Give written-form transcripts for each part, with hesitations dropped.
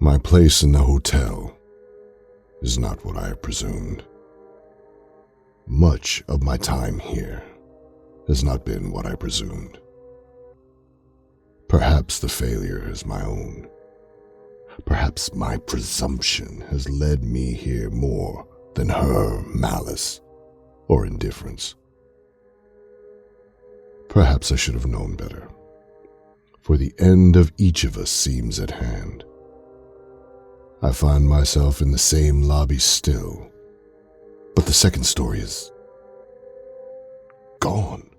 My place in the hotel is not what I had presumed. Much of my time here has not been what I presumed. Perhaps the failure is my own. Perhaps my presumption has led me here more than her malice or indifference. Perhaps I should have known better, for the end of each of us seems at hand. I find myself in the same lobby still, but the second story is gone.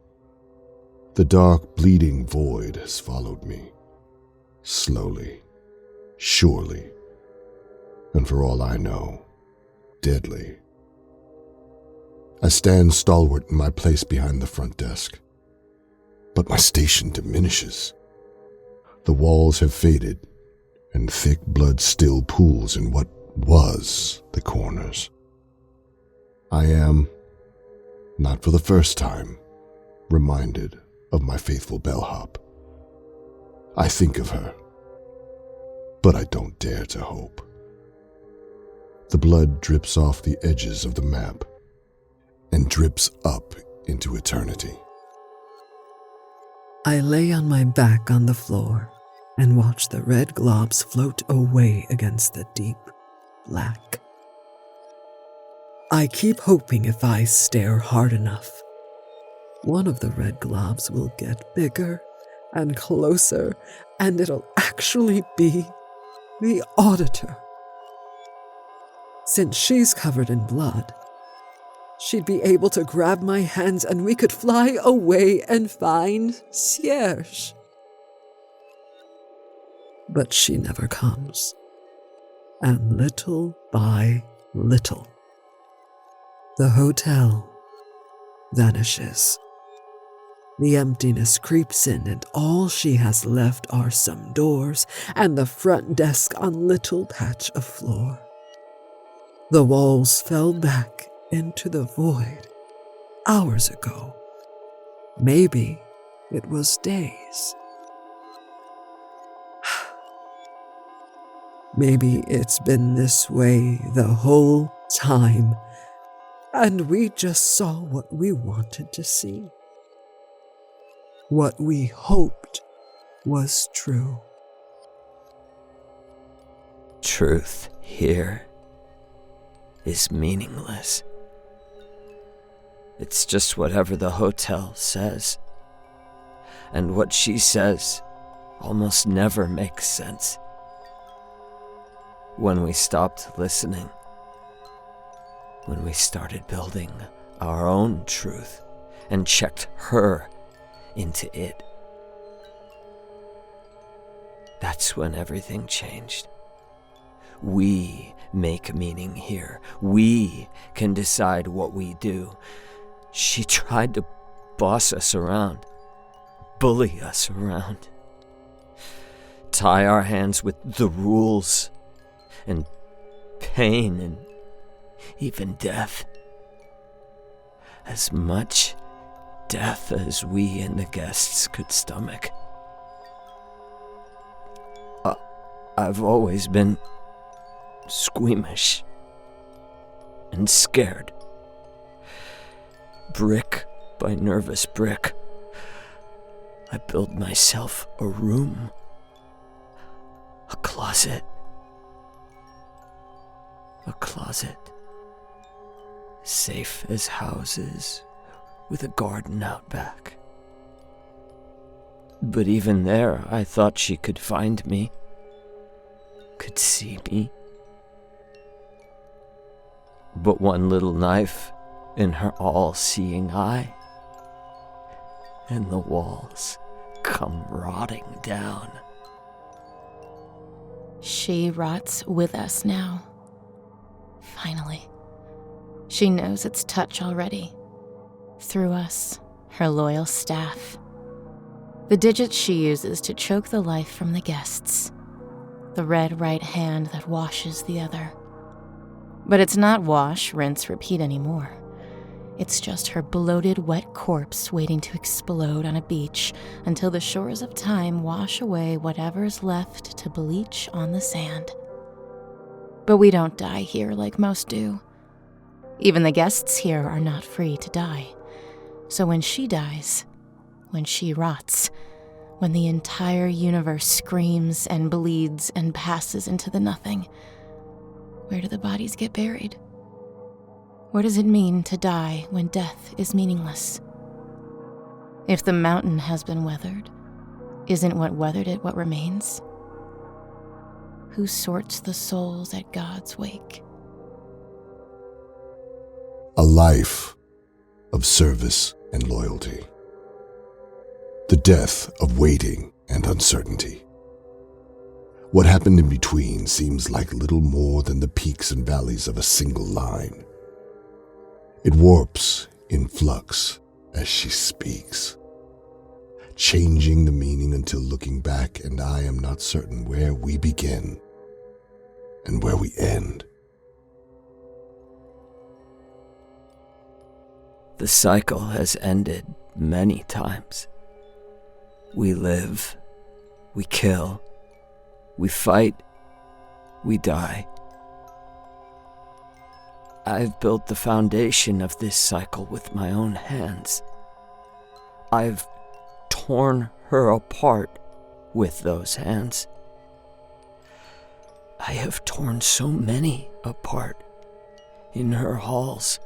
The dark, bleeding void has followed me, slowly, surely, and for all I know, deadly. I stand stalwart in my place behind the front desk, but my station diminishes. The walls have faded, and thick blood still pools in what was the corners. I am, not for the first time, reminded of my faithful Bellhop. I think of her, but I don't dare to hope. The blood drips off the edges of the map and drips up into eternity. I lay on my back on the floor and watch the red globs float away against the deep black. I keep hoping if I stare hard enough, one of the red globs will get bigger and closer, and it'll actually be the Auditor. Since she's covered in blood, she'd be able to grab my hands and we could fly away and find Concierge. But she never comes, and little by little, the hotel vanishes. The emptiness creeps in, and all she has left are some doors and the front desk on little patch of floor. The walls fell back into the void hours ago. Maybe it was days. Maybe it's been this way the whole time, and we just saw what we wanted to see. What we hoped was true. Truth here is meaningless. It's just whatever the hotel says. And what she says almost never makes sense. When we stopped listening, when we started building our own truth and checked her into it, that's when everything changed. We make meaning here. We can decide what we do. She tried to boss us around, bully us around, tie our hands with the rules and pain and even death. As much death as we and the guests could stomach. I've always been squeamish and scared. Brick by nervous brick, I built myself a room, a closet, safe as houses with a garden out back. But even there, I thought she could find me, could see me. But one little knife in her all-seeing eye, and the walls come rotting down. She rots with us now. Finally. She knows its touch already. Through us, her loyal staff. The digits she uses to choke the life from the guests. The red right hand that washes the other. But it's not wash, rinse, repeat anymore. It's just her bloated, wet corpse waiting to explode on a beach until the shores of time wash away whatever's left to bleach on the sand. But we don't die here like most do. Even the guests here are not free to die. So when she dies, when she rots, when the entire universe screams and bleeds and passes into the nothing, where do the bodies get buried? What does it mean to die when death is meaningless? If the mountain has been weathered, isn't what weathered it what remains? Who sorts the souls at God's wake? A life of service and loyalty. The death of waiting and uncertainty. What happened in between seems like little more than the peaks and valleys of a single line. It warps in flux as she speaks, changing the meaning until looking back, and I am not certain where we begin and where we end. The cycle has ended many times. We live, we kill, we fight, we die. I've built the foundation of this cycle with my own hands. I've torn her apart with those hands. I have torn so many apart in her halls.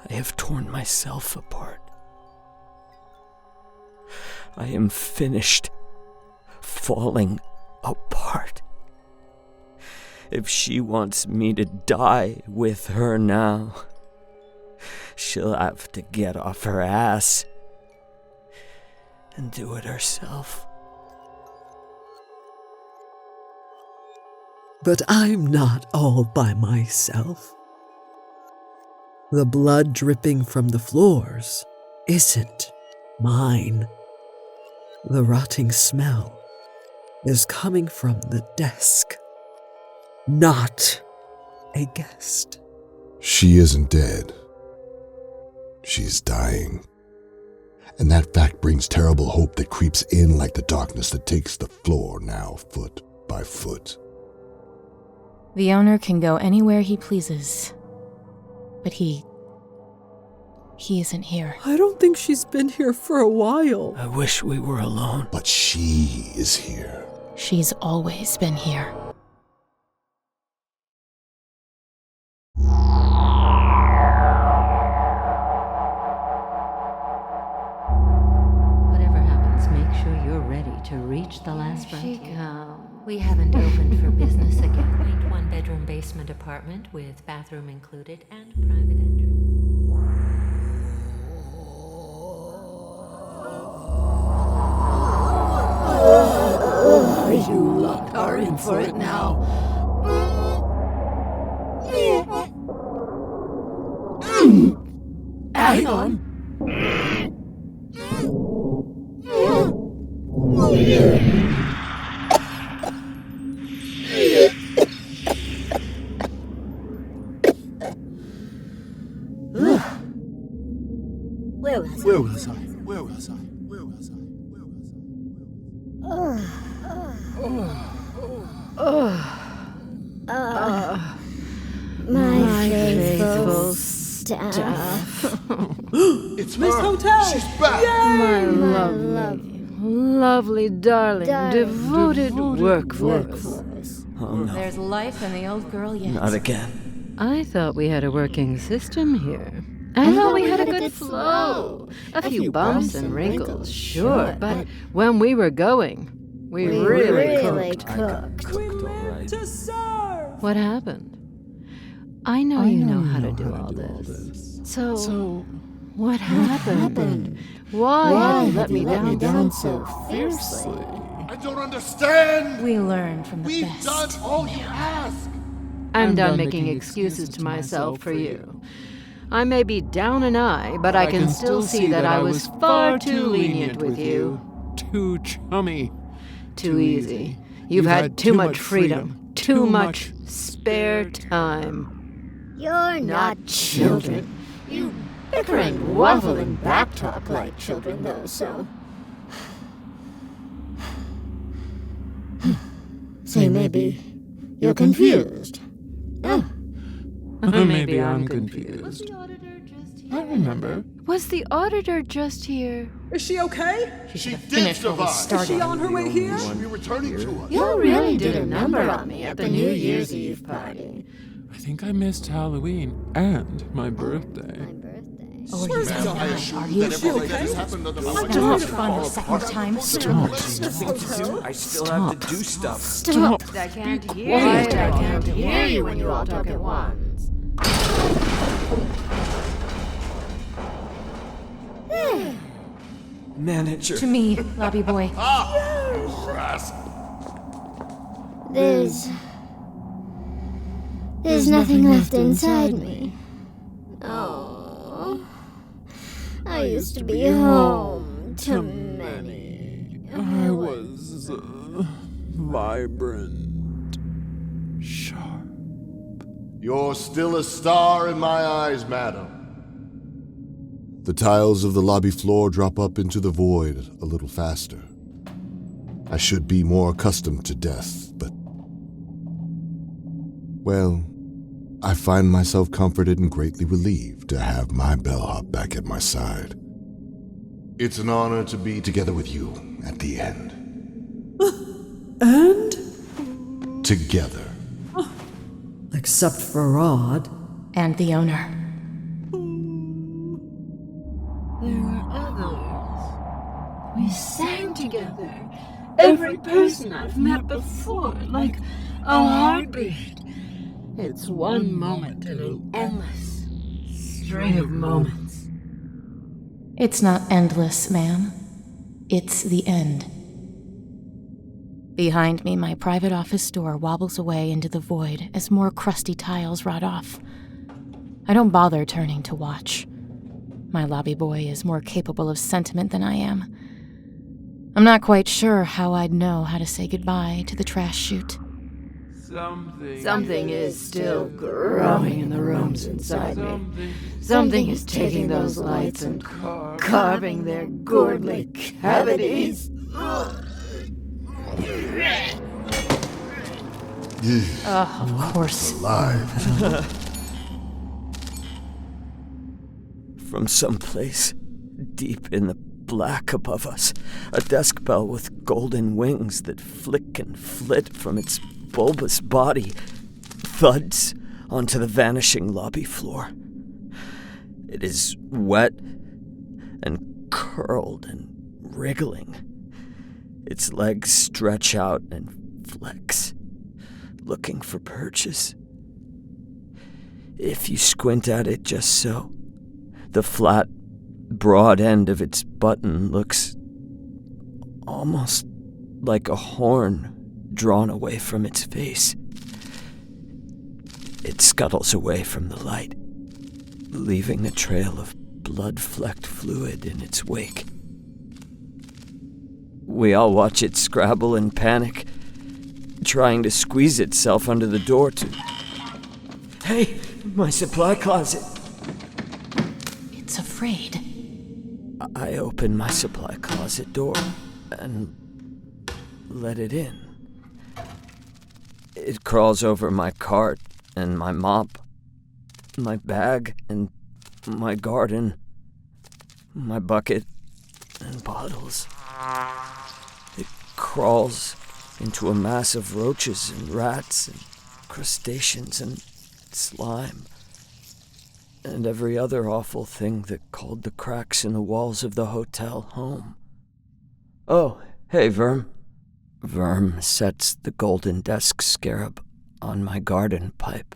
I have torn myself apart. I am finished falling apart. If she wants me to die with her now, she'll have to get off her ass and do it herself. But I'm not all by myself. The blood dripping from the floors isn't mine. The rotting smell is coming from the desk, not a guest. She isn't dead. She's dying. And that fact brings terrible hope that creeps in like the darkness that takes the floor now foot by foot. The owner can go anywhere he pleases, but he isn't here. I don't think she's been here for a while. I wish we were alone. But she is here. She's always been here. Whatever happens, make sure you're ready to reach the last frontier. We haven't opened for business again. Quaint one-bedroom basement apartment with bathroom included and private entry. You lot are in for it now. Hang on. Where was I? My faithful staff. It's Miss Hotel. She's back. My lovely, darling, devoted workforce. Oh no, There's life in the old girl yet. not again. I thought we had a working system here. I thought we had a good flow. A few bumps and wrinkles, sure, but when we were going, we really cooked. Cooked all right. What happened? I know you know how to do all this. So what happened? Why did you let me down so fiercely? I don't understand. We learn from the We've best. done all you ask. I'm done making excuses to myself for you. I may be down an eye, but I can still see that I was far too lenient with you. Too chummy. Too easy. You've had too much freedom, too much spare time. You're not children. You bicker and waffle and backtalk like children, though, so... Say maybe you're confused. Oh. Maybe I'm confused. I remember. Was the auditor just here? Is she okay? She did survive. Is she on her way here? She'll be returning to us. You really did a number on me at the New Year's Eve party. I think I missed Halloween and my birthday. Oh, I assure you that everything that has happened under my Stop fun the second time. Stop. I still have to do stuff. Stop. I can't hear you. I can't hear you when you all talk at once. Manager. To me, lobby boy. There's nothing left inside me. Oh, I used to be home to many. I was vibrant, sharp. You're still a star in my eyes, madam. The tiles of the lobby floor drop up into the void a little faster. I should be more accustomed to death, but... well, I find myself comforted and greatly relieved to have my bellhop back at my side. It's an honor to be together with you at the end. And? Together. Except for Rod. And the owner. There were others. We sang together. Every person I've met before, like a heartbeat. It's one moment in an endless string of moments. It's not endless, ma'am. It's the end. Behind me, my private office door wobbles away into the void as more crusty tiles rot off. I don't bother turning to watch. My lobby boy is more capable of sentiment than I am. I'm not quite sure how I'd know how to say goodbye to the trash chute. Something is still growing in the rooms inside me. Something is taking those lights and carving their gourdly cavities. Of course. Alive. From someplace deep in the black above us, a desk bell with golden wings that flick and flit from its bulbous body thuds onto the vanishing lobby floor. It is wet and curled and wriggling. Its legs stretch out and flex, looking for perches. If you squint at it just so, the flat, broad end of its button looks almost like a horn drawn away from its face. It scuttles away from the light, leaving a trail of blood-flecked fluid in its wake. We all watch it scrabble and panic, trying to squeeze itself under the door to... Hey, my supply closet! It's afraid. I open my supply closet door and let it in. It crawls over my cart and my mop, my bag and my garden, my bucket and bottles. It crawls into a mass of roaches and rats and crustaceans and slime and every other awful thing that called the cracks in the walls of the hotel home. Oh, hey, Verm. Verm sets the golden desk scarab on my garden pipe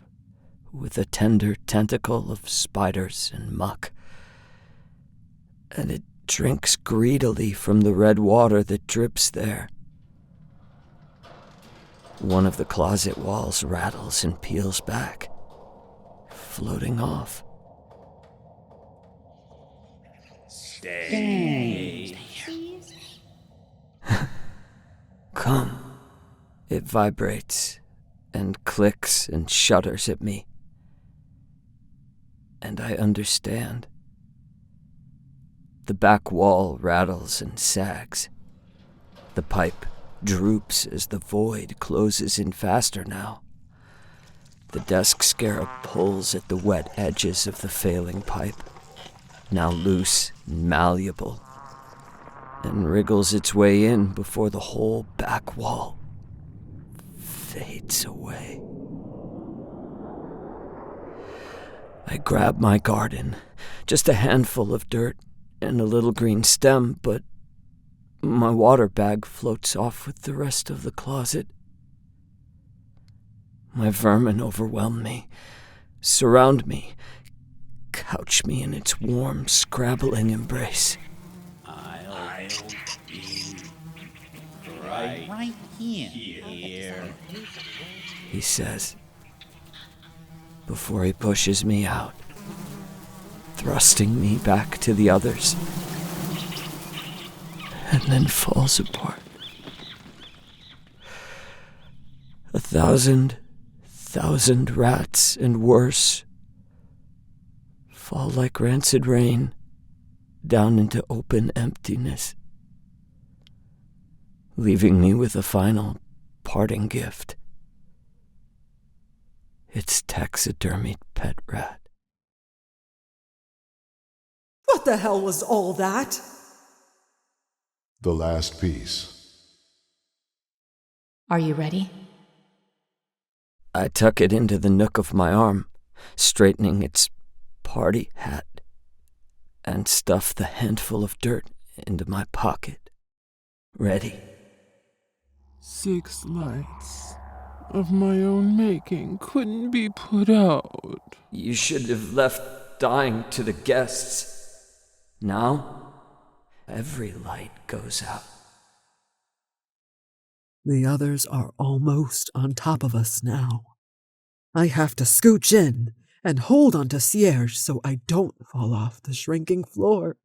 with a tender tentacle of spiders and muck, and it drinks greedily from the red water that drips there. One of the closet walls rattles and peels back, floating off. Stay. Come. It vibrates and clicks and shudders at me. And I understand. The back wall rattles and sags. The pipe droops as the void closes in faster now. The desk scarab pulls at the wet edges of the failing pipe, now loose and malleable, and wriggles its way in before the whole back wall fades away. I grab my garden, just a handful of dirt and a little green stem, but my water bag floats off with the rest of the closet. My vermin overwhelm me, surround me, couch me in its warm, scrabbling embrace. I'll be right here, he says, before he pushes me out, thrusting me back to the others, and then falls apart. 1,000 rats and worse fall like rancid rain down into open emptiness, leaving me with a final parting gift. Its taxidermied pet rat. What the hell was all that? The last piece. Are you ready? I tuck it into the nook of my arm, straightening its party hat, and stuff the handful of dirt into my pocket. Ready. 6 lights of my own making couldn't be put out. You should have left dying to the guests. Now, every light goes out. The others are almost on top of us now. I have to scooch in and hold on to Concierge so I don't fall off the shrinking floor.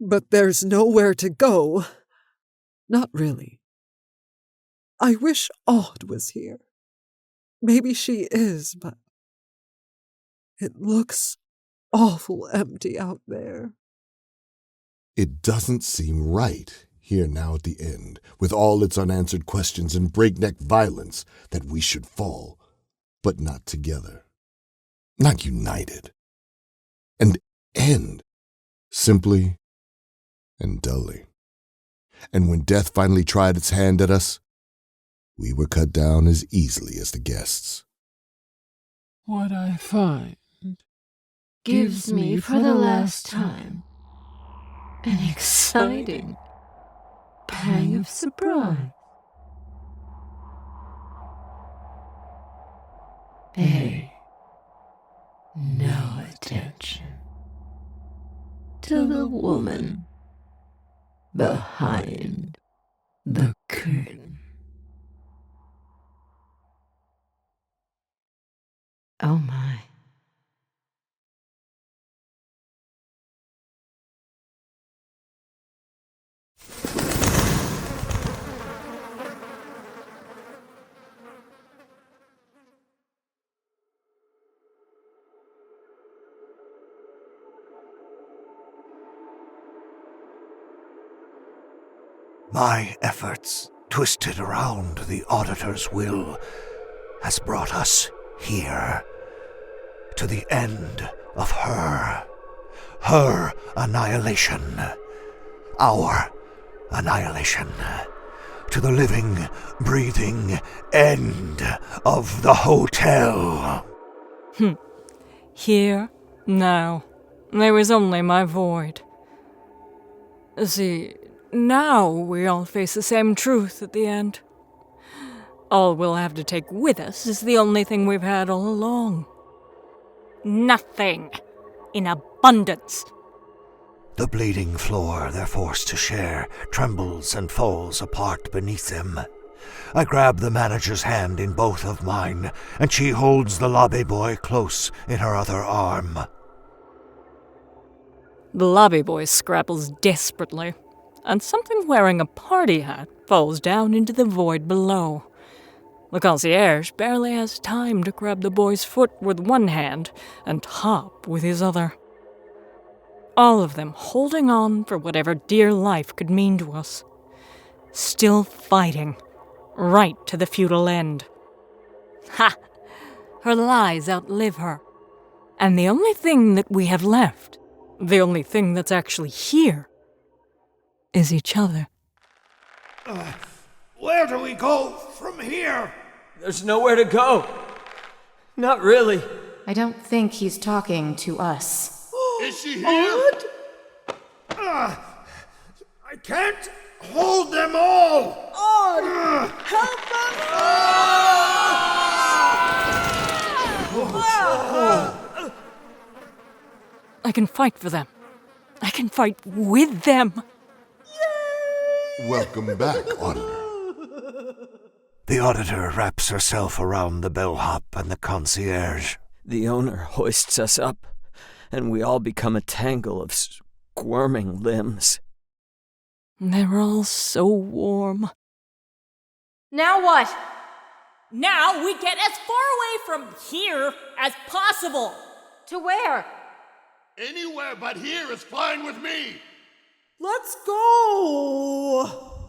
But there's nowhere to go. Not really. I wish Aude was here. Maybe she is, but it looks awful empty out there. It doesn't seem right, here now at the end, with all its unanswered questions and breakneck violence, that we should fall, but not together, not united, and end, simply and dully. And when death finally tried its hand at us, we were cut down as easily as the guests. What I find Gives me for the last time an exciting pang of surprise. Pay no attention to the woman behind the curtain. Oh my. My efforts, twisted around the Auditor's will, has brought us here, to the end of her annihilation, our annihilation, to the living, breathing end of the hotel. Here, now, there is only my void. See, now we all face the same truth at the end. All we'll have to take with us is the only thing we've had all along. Nothing. In abundance. The bleeding floor they're forced to share trembles and falls apart beneath them. I grab the manager's hand in both of mine, and she holds the lobby boy close in her other arm. The lobby boy scrapples desperately, and something wearing a party hat falls down into the void below. The concierge barely has time to grab the boy's foot with one hand and hop with his other. All of them holding on for whatever dear life could mean to us. still fighting, right to the futile end. Ha! Her lies outlive her. And the only thing that we have left, the only thing that's actually here, is each other. Where do we go from here? There's nowhere to go. Not really. I don't think he's talking to us. Is she here? I can't hold them all! Help I can fight for them. I can fight with them. Welcome back, Auditor. The Auditor wraps herself around the Bellhop and the Concierge. The owner hoists us up, and we all become a tangle of squirming limbs. They're all so warm. Now what? Now we get as far away from here as possible. To where? Anywhere but here is fine with me. Let's go!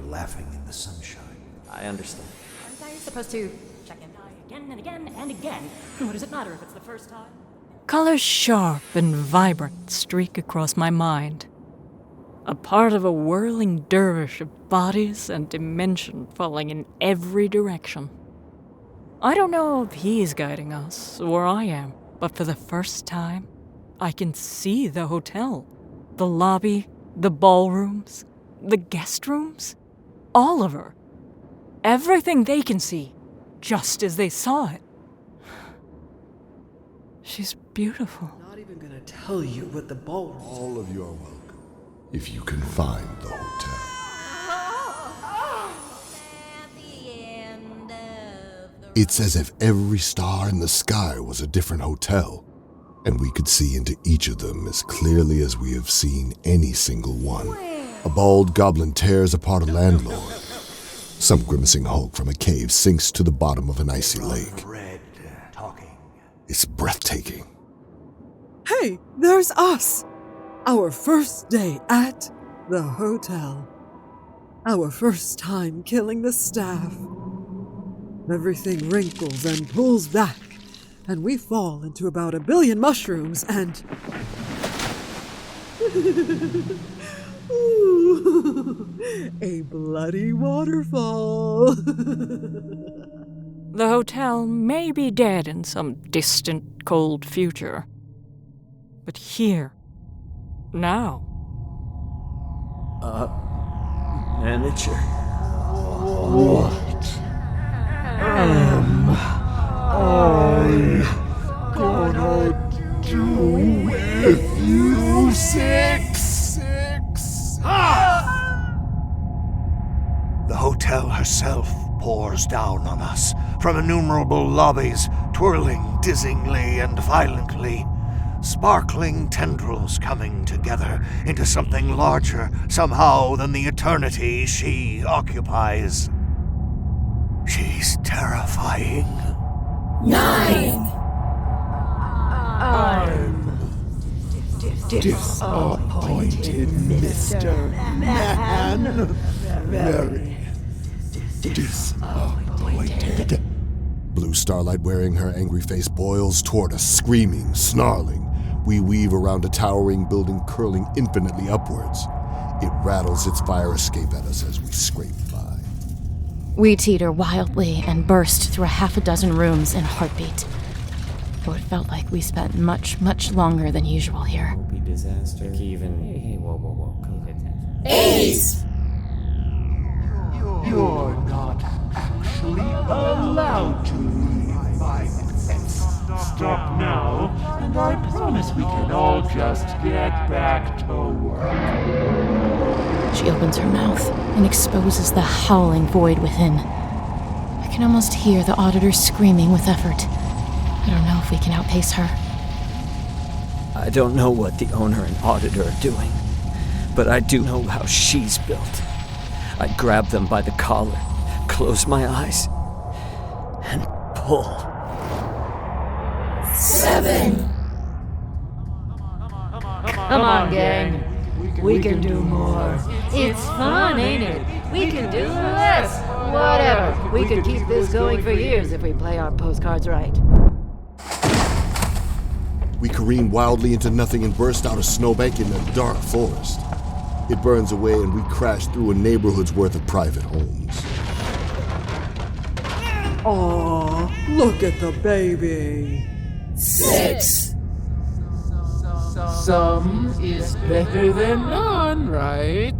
Laughing in the sunshine. I understand. Aren't I supposed to check and die again and again and again? What does it matter if it's the first time? Colors sharp and vibrant streak across my mind. A part of a whirling dervish of bodies and dimension falling in every direction. I don't know if he's guiding us or I am, but for the first time, I can see the hotel, the lobby, the ballrooms, the guest rooms. All of her. Everything they can see, just as they saw it. She's beautiful. Not even gonna tell you what the ballroom. All of you are welcome, if you can find the hotel. It's as if every star in the sky was a different hotel, and we could see into each of them as clearly as we have seen any single one. A bald goblin tears apart a landlord. Some grimacing hulk from a cave sinks to the bottom of an icy lake. It's breathtaking. Hey, there's us! Our first day at the hotel. Our first time killing the staff. Everything wrinkles and pulls back, and we fall into about 1 billion mushrooms and... a bloody waterfall. The hotel may be dead in some distant, cold future. But here, now. Manager. What am I gonna do with you, Six? The hotel herself pours down on us from innumerable lobbies, twirling dizzyingly and violently, sparkling tendrils coming together into something larger somehow than the eternity she occupies. She's terrifying. 9. Disappointed, Mr. Man. Very disappointed. Blue starlight wearing her angry face boils toward us, screaming, snarling. We weave around a towering building curling infinitely upwards. It rattles its fire escape at us as we scrape by. We teeter wildly and burst through 6 rooms in a heartbeat. Though it felt like we spent much, much longer than usual here. Disaster. Even. Whoa. Ace! You're not actually allowed to leave my pets. Stop now, and I promise we can all just get back to work. She opens her mouth and exposes the howling void within. I can almost hear the Auditor screaming with effort. I don't know if we can outpace her. I don't know what the owner and auditor are doing, but I do know how she's built. I grab them by the collar, close my eyes, and pull. 7. Come on, gang. We can do more. It's fun, ain't it? We can do less. Whatever. We could keep this going for years if we play our postcards right. We careen wildly into nothing and burst out a snowbank in a dark forest. It burns away and we crash through a neighborhood's worth of private homes. Aw, look at the baby. 6. Some is better than none, right?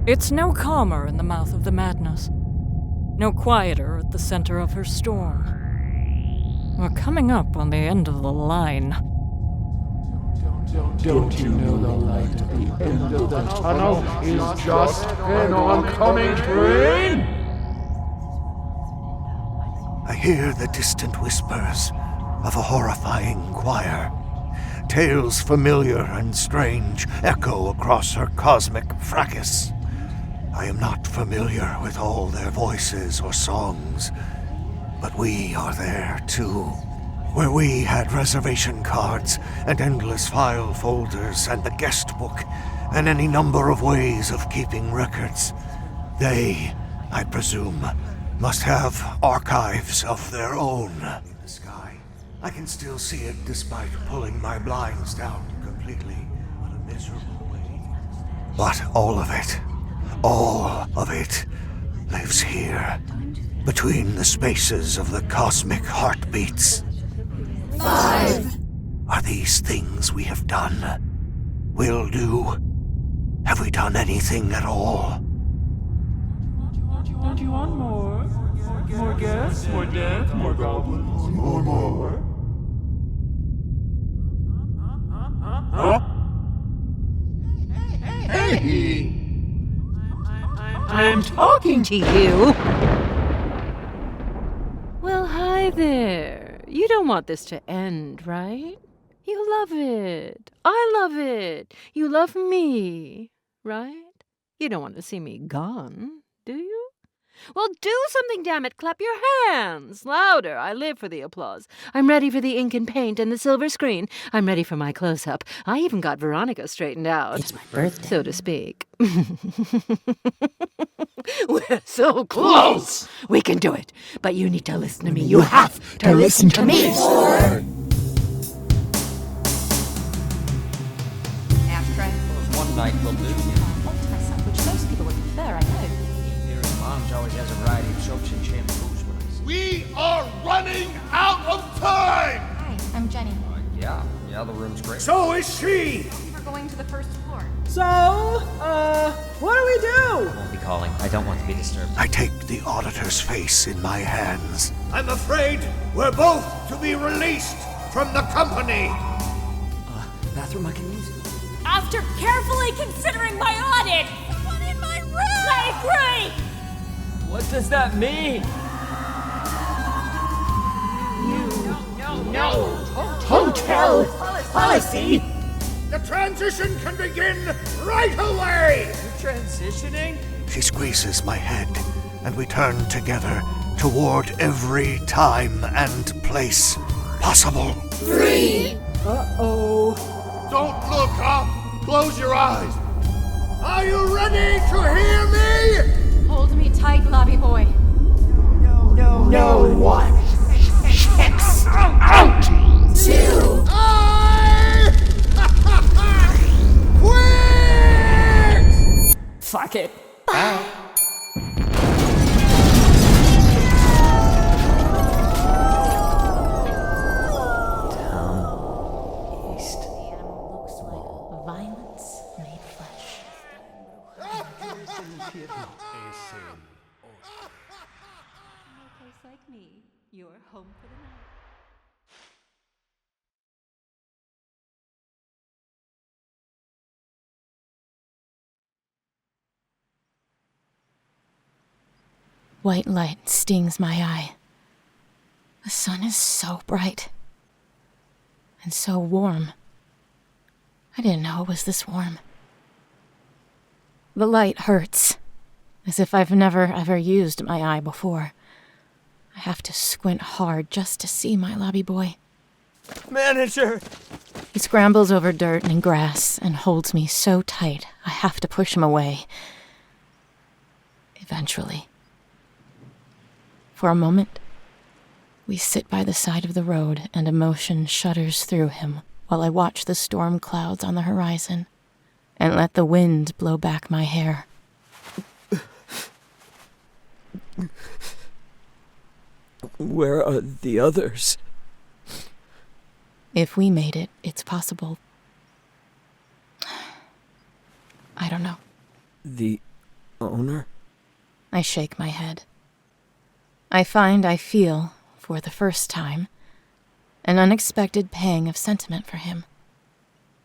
It's no calmer in the mouth of the madness. No quieter at the center of her storm. We're coming up on the end of the line. Don't you know the light at the end of the tunnel is just an oncoming train? I hear the distant whispers of a horrifying choir. Tales familiar and strange echo across her cosmic fracas. I am not familiar with all their voices or songs, but we are there too. Where we had reservation cards and endless file folders and the guest book and any number of ways of keeping records, they, I presume, must have archives of their own. In the sky, I can still see it despite pulling my blinds down completely on a miserable way. But all of it lives here, between the spaces of the cosmic heartbeats. 5. Are these things we have done? Will do? Have we done anything at all? Do you want more? More gas, more death, more goblins, more. Huh? Hey! I'm talking to you. Well, hi there. You don't want this to end, right? You love it. I love it. You love me, right? You don't want to see me gone, do you? Well, do something, damn it. Clap your hands. Louder. I live for the applause. I'm ready for the ink and paint and the silver screen. I'm ready for my close-up. I even got Veronica straightened out. It's my birthday. So to speak. We're so close. We can do it. But you need to listen to me. You have to listen to me. Ashtray. One night will do. Which most people would prefer, I know. Mom's always has a variety of soaps and shampoos when I see. We are running out of time! Hi, I'm Jenny. Yeah, the room's great. So is she! We're going to the first floor. So, what do we do? I won't be calling. I don't want to be disturbed. I take the auditor's face in my hands. I'm afraid we're both to be released from the company! Bathroom I can use it. After carefully considering my audit, someone in my room! I agree! What does that mean? No! Hotel policy! The transition can begin right away! You're transitioning? She squeezes my head, and we turn together toward every time and place possible. 3. Uh-oh. Don't look up! Close your eyes! Are you ready to hear me? Hold me tight, lobby boy. No one checks out. 2. Quit! Fuck it. East. The animal looks like violence made flesh. Place like me, you're home for the night. White light stings my eye. The sun is so bright. and so warm. I didn't know it was this warm. The light hurts, as if I've never ever used my eye before. I have to squint hard just to see my lobby boy. Manager! He scrambles over dirt and grass and holds me so tight I have to push him away. Eventually. For a moment, we sit by the side of the road and emotion shudders through him while I watch the storm clouds on the horizon and let the wind blow back my hair. Where are the others? If we made it, it's possible. I don't know. The owner? I shake my head. I find I feel, for the first time, an unexpected pang of sentiment for him.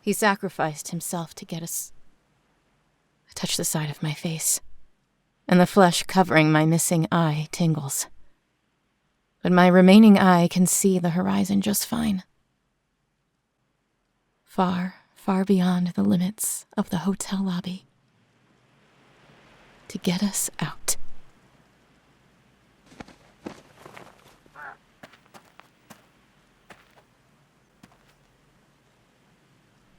He sacrificed himself to get us. I touch the side of my face, and the flesh covering my missing eye tingles. But my remaining eye can see the horizon just fine. Far, far beyond the limits of the hotel lobby. To get us out.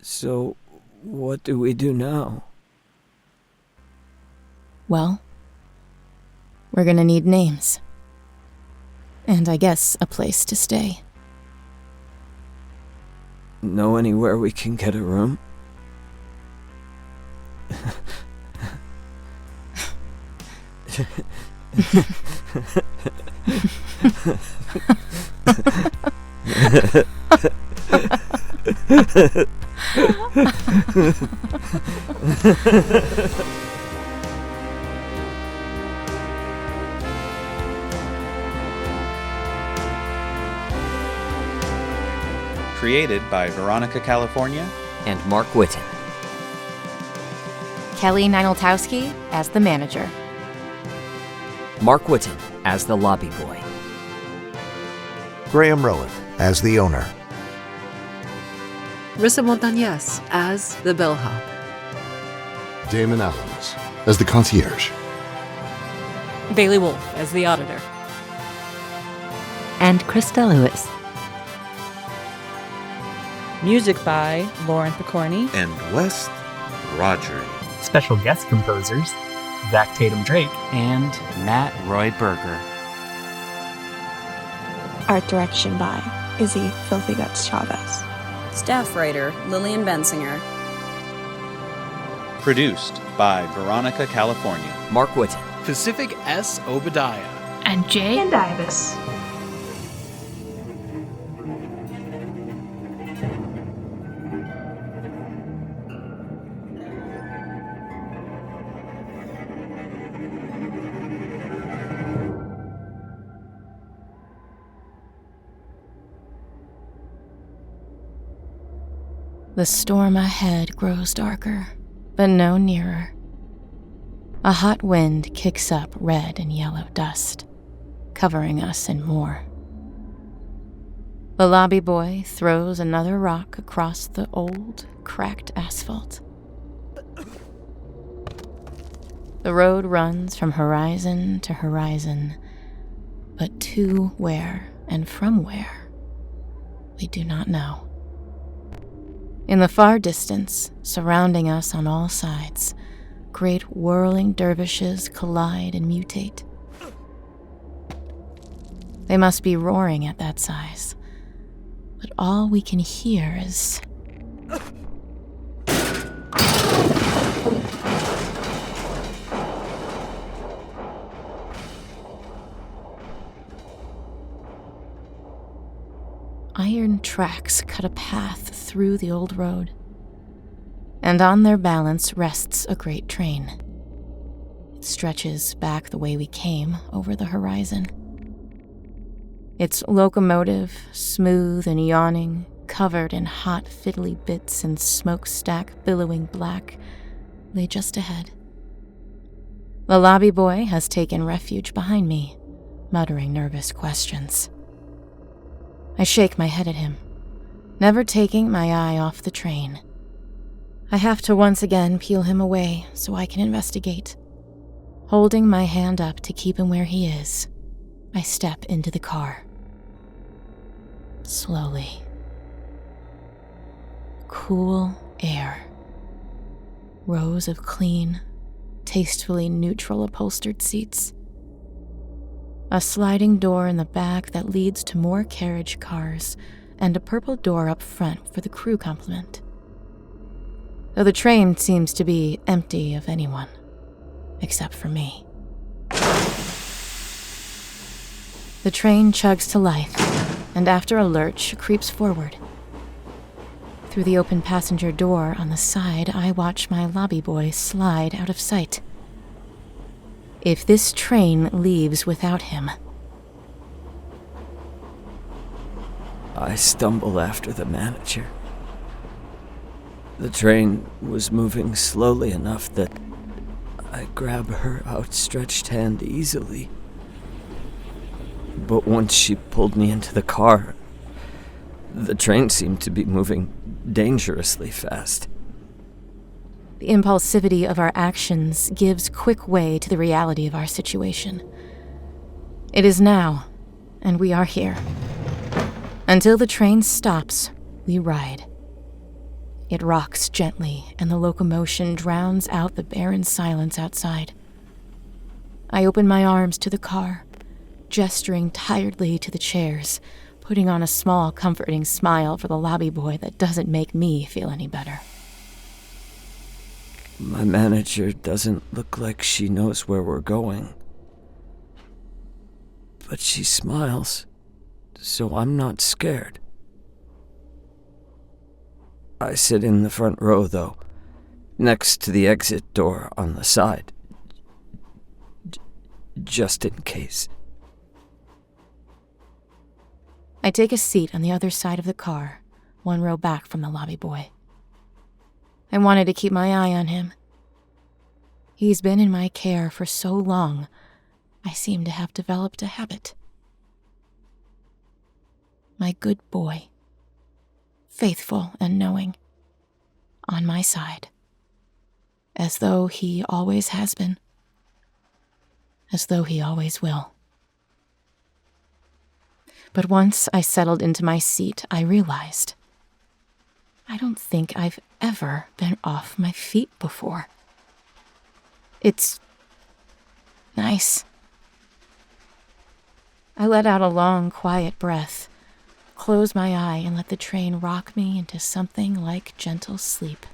So, what do we do now? Well, we're gonna need names. And I guess a place to stay. Know anywhere we can get a room? Created by Veronica, California, and Mark Whitten. Kelly Nienaltowski as the manager. Mark Whitten as the lobby boy. Graham Rowat as the owner. Rissa Montañez as the Bellhop. Damon Alums as the Concierge. Bailey Wolfe as the Auditor. And Christa Lewis. Music by Lauren Picorni and West Rodri. Special guest composers, Zach Tatom-Drake and Matt Roy Berger. Art direction by Izzy Filthy Guts Chavez. Staff writer Lillian Bensinger. Produced by Veronica, California. Mark Whitten. Pacific S. Obadiah. And Jay and Ibis. The storm ahead grows darker, but no nearer. A hot wind kicks up red and yellow dust, covering us in more. The lobby boy throws another rock across the old, cracked asphalt. The road runs from horizon to horizon, but to where and from where, we do not know. In the far distance, surrounding us on all sides, great whirling dervishes collide and mutate. They must be roaring at that size, but all we can hear is... Iron tracks cut a path through the old road, and on their balance rests a great train. It stretches back the way we came over the horizon. Its locomotive, smooth and yawning, covered in hot fiddly bits and smokestack billowing black, lay just ahead. The lobby boy has taken refuge behind me, muttering nervous questions. I shake my head at him, never taking my eye off the train. I have to once again peel him away so I can investigate. Holding my hand up to keep him where he is, I step into the car. Slowly. Cool air. Rows of clean, tastefully neutral upholstered seats. A sliding door in the back that leads to more carriage cars, and a purple door up front for the crew complement. Though the train seems to be empty of anyone, except for me. The train chugs to life, and after a lurch, creeps forward. Through the open passenger door on the side, I watch my lobby boy slide out of sight. If this train leaves without him... I stumble after the manager. The train was moving slowly enough that I grab her outstretched hand easily. But once she pulled me into the car, the train seemed to be moving dangerously fast. The impulsivity of our actions gives quick way to the reality of our situation. It is now, and we are here. Until the train stops, we ride. It rocks gently, and the locomotion drowns out the barren silence outside. I open my arms to the car, gesturing tiredly to the chairs, putting on a small, comforting smile for the lobby boy that doesn't make me feel any better. My manager doesn't look like she knows where we're going. But she smiles, so I'm not scared. I sit in the front row, though, next to the exit door on the side. Just in case. I take a seat on the other side of the car, one row back from the lobby boy. I wanted to keep my eye on him. He's been in my care for so long, I seem to have developed a habit. My good boy. Faithful and knowing. On my side. As though he always has been. As though he always will. But once I settled into my seat, I realized I don't think I've ever been off my feet before. It's nice. I let out a long, quiet breath, close my eye, and let the train rock me into something like gentle sleep.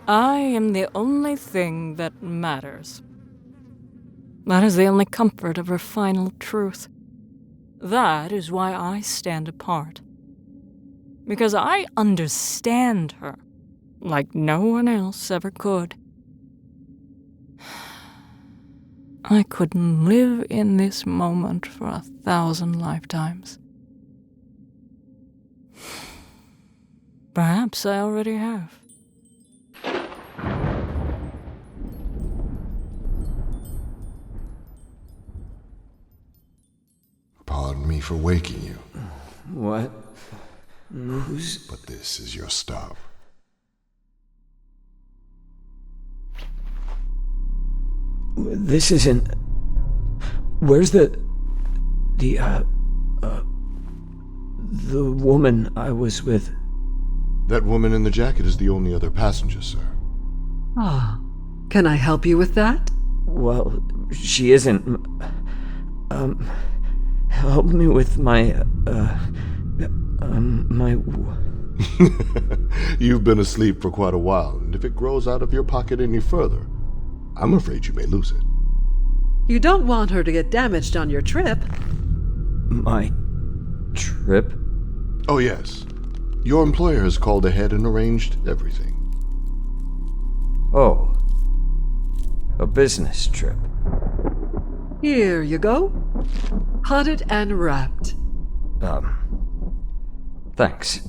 I am the only thing that matters. That is the only comfort of her final truth. That is why I stand apart. Because I understand her like no one else ever could. I couldn't live in this moment for 1,000 lifetimes. Perhaps I already have. Pardon me for waking you. What? But this is your stop. This isn't... Where's the woman I was with? That woman in the jacket is the only other passenger, sir. Ah, can I help you with that? Well, she isn't... Help me with my... You've been asleep for quite a while, and if it grows out of your pocket any further, I'm afraid you may lose it. You don't want her to get damaged on your trip. My trip? Oh, yes. Your employer has called ahead and arranged everything. Oh. A business trip. Here you go. Potted and wrapped. Thanks.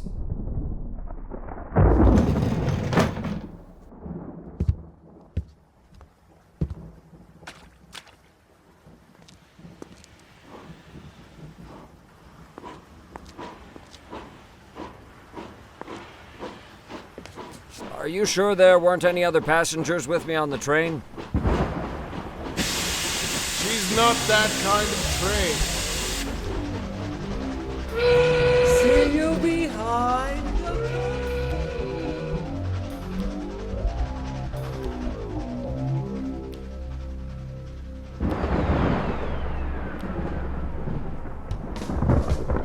Are you sure there weren't any other passengers with me on the train? She's not that kind of train. See you behind the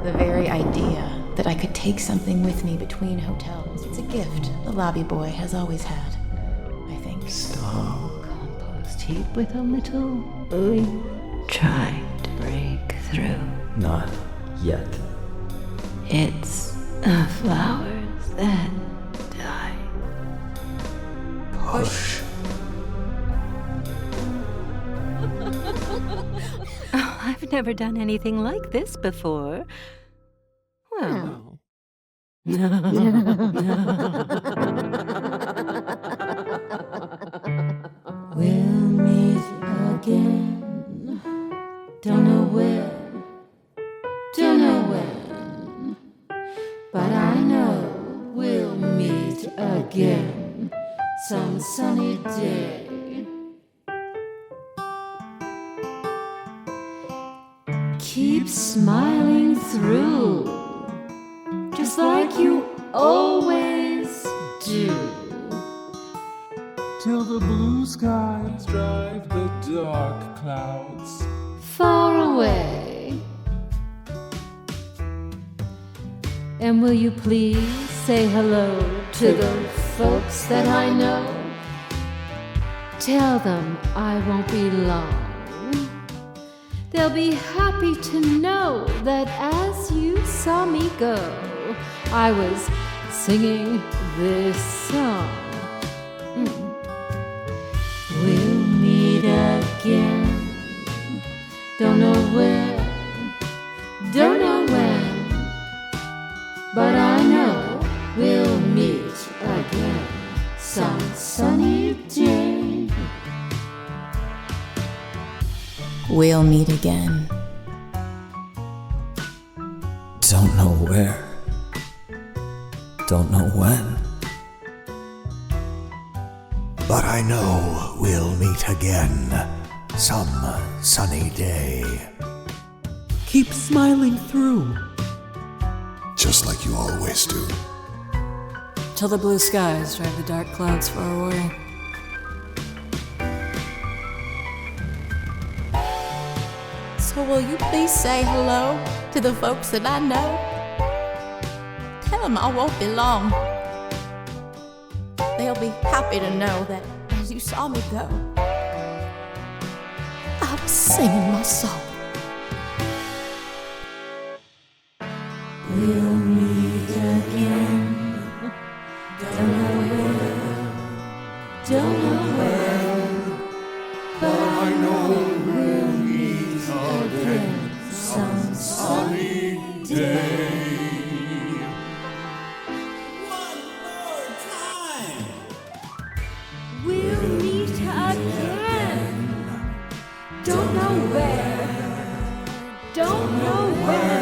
The very idea that I could take something with me between hotels, it's a gift the lobby boy has always had, I think. Small compost heap with a little ooey trying to break through. Not yet. It's the flowers that die. Push. Oh, I've never done anything like this before. Well, we'll meet again. Don't know where, don't know when, but I know we'll meet again some sunny day. Keep smiling through, just like you always do. Till the blue skies drive the dark clouds Far away. And will you please say hello to the folks that I know? Tell them I won't be long. They'll be happy to know that as you saw me go, I was singing this song. We'll meet again. Don't know where, don't know when, but I know we'll meet again some sunny day. We'll meet again. Don't know where. Don't know when. But I know we'll meet again some sunny day. Keep smiling through. Just like you always do. Till the blue skies drive the dark clouds far away. So will you please say hello to the folks that I know? Tell them I won't be long. They'll be happy to know that as you saw me go, I was singing my song. We'll meet again. Don't know where, don't know when, but I know we'll meet again some sunny day. We'll meet again. Don't know where, don't know when,